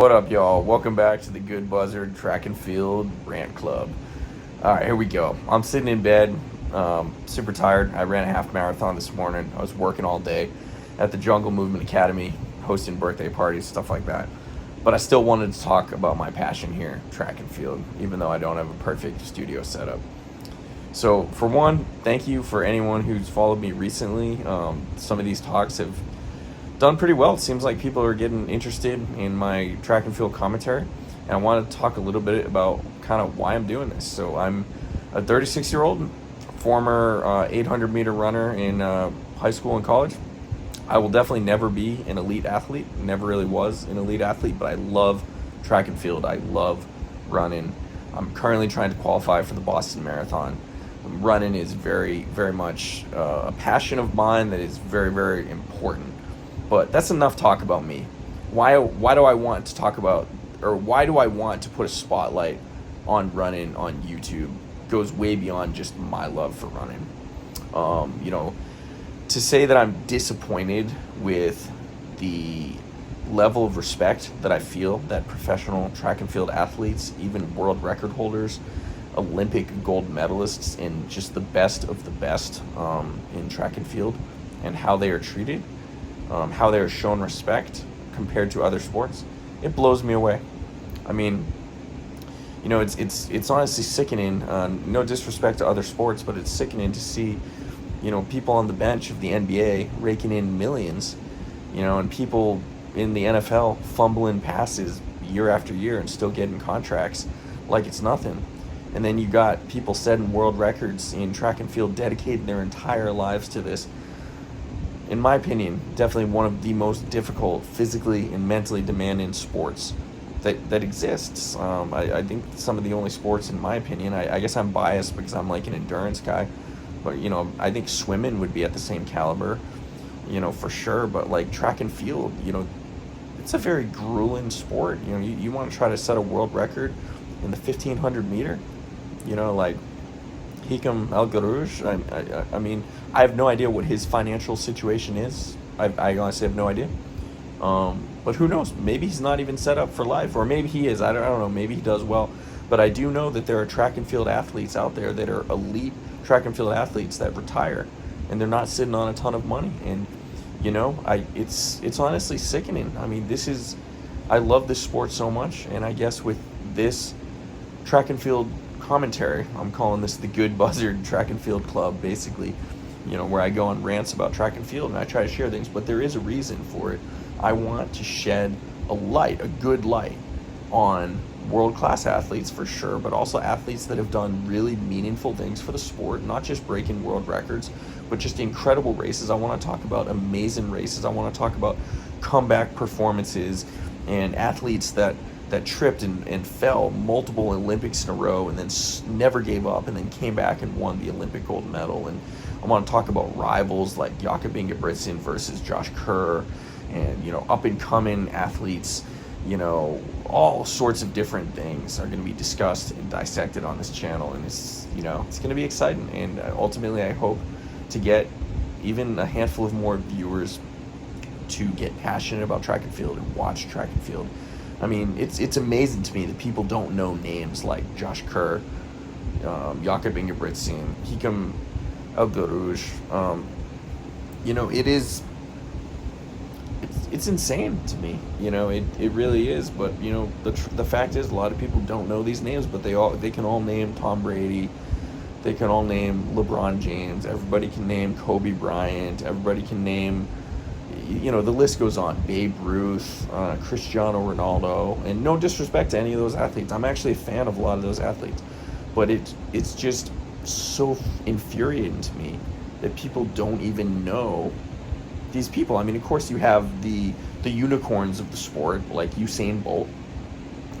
What up, y'all? Welcome back to the Good Buzzard Track and Field Rant Club. All right, here we go. I'm sitting in bed, super tired. I ran a half marathon this morning. I was working all day at the Jungle Movement Academy, hosting birthday parties, stuff like that. But I still wanted to talk about my passion here, track and field, even though I don't have a perfect studio setup. So, for one, thank you for anyone who's followed me recently. Some of these talks have done pretty well. It seems like people are getting interested in my track and field commentary, and I want to talk a little bit about kind of why I'm doing this. So I'm a 36-year-old former 800-meter runner in high school and college. I will definitely never be an elite athlete, never really was an elite athlete, but I love track and field. I love running. I'm currently trying to qualify for the Boston Marathon. Running is very, very much a passion of mine that is very, very important. But that's enough talk about me. Why do I want to talk about, or why do I want to put a spotlight on running on YouTube? Goes way beyond just my love for running. To say that I'm disappointed with the level of respect that I feel that professional track and field athletes, even world record holders, Olympic gold medalists, and just the best of the best in track and field, and how they are treated, how they are shown respect compared to other sports, it blows me away. I mean, it's honestly sickening. No disrespect to other sports, but it's sickening to see, people on the bench of the NBA raking in millions, and people in the NFL fumbling passes year after year and still getting contracts like it's nothing. And then you got people setting world records in track and field, dedicating their entire lives to this. In my opinion, definitely one of the most difficult, physically and mentally demanding sports that exists. I think some of the only sports, in my opinion, I guess I'm biased because I'm like an endurance guy, but I think swimming would be at the same caliber, for sure. But like track and field, it's a very grueling sport. You want to try to set a world record in the 1500 meter, like Hicham I mean, I have no idea what his financial situation is. I honestly have no idea. But who knows? Maybe he's not even set up for life, or maybe he is. I don't know. Maybe he does well. But I do know that there are track and field athletes out there that are elite track and field athletes that retire, and they're not sitting on a ton of money. And it's honestly sickening. I mean, I love this sport so much, and I guess with this track and field commentary, I'm calling this the Good Buzzard Track and Field Club, basically, where I go on rants about track and field and I try to share things, but there is a reason for it. I want to shed a good light on world-class athletes for sure, but also athletes that have done really meaningful things for the sport, not just breaking world records, but just incredible races. I want to talk about amazing races. I want to talk about comeback performances and athletes that tripped and fell multiple Olympics in a row and then never gave up and then came back and won the Olympic gold medal. And I want to talk about rivals like Jakob versus Josh Kerr, and up and coming athletes. All sorts of different things are going to be discussed and dissected on this channel, and it's going to be exciting. And ultimately, I hope to get even a handful of more viewers to get passionate about track and field and watch track and field. I mean, it's amazing to me that people don't know names like Josh Kerr, Jakob Hicham. It's insane to me. It really is. But the fact is, a lot of people don't know these names, but they can all name Tom Brady, they can all name LeBron James. Everybody can name Kobe Bryant. Everybody can name. The list goes on. Babe Ruth, Cristiano Ronaldo, and no disrespect to any of those athletes. I'm actually a fan of a lot of those athletes, but it's just so infuriating to me that people don't even know these people. I mean, of course, you have the unicorns of the sport, like Usain Bolt,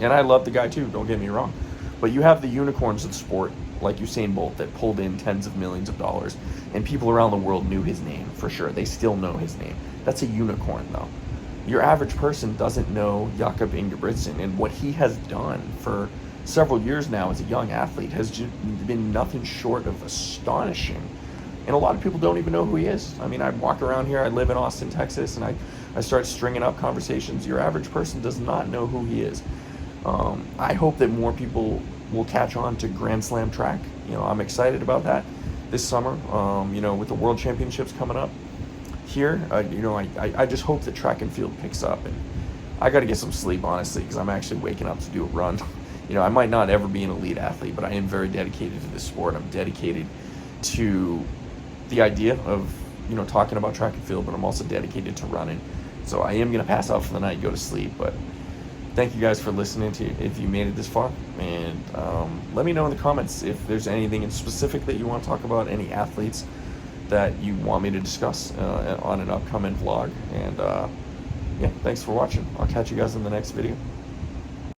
and I love the guy too, don't get me wrong, but you have the unicorns of the sport, like Usain Bolt, that pulled in tens of millions of dollars, and people around the world knew his name for sure. They still know his name. That's a unicorn, though. Your average person doesn't know Jakob Ingebrigtsen, and what he has done for several years now as a young athlete has just been nothing short of astonishing. And a lot of people don't even know who he is. I mean, I walk around here, I live in Austin, Texas, and I start stringing up conversations. Your average person does not know who he is. I hope that more people will catch on to Grand Slam track. I'm excited about that this summer. With the World Championships coming up here, I just hope that track and field picks up. And I got to get some sleep, honestly, because I'm actually waking up to do a run. I might not ever be an elite athlete, but I am very dedicated to this sport. I'm dedicated to the idea of, talking about track and field, but I'm also dedicated to running. So I am going to pass out for the night and go to sleep. But thank you guys for listening if you made it this far. And let me know in the comments if there's anything in specific that you want to talk about, any athletes that you want me to discuss on an upcoming vlog. And yeah, thanks for watching. I'll catch you guys in the next video.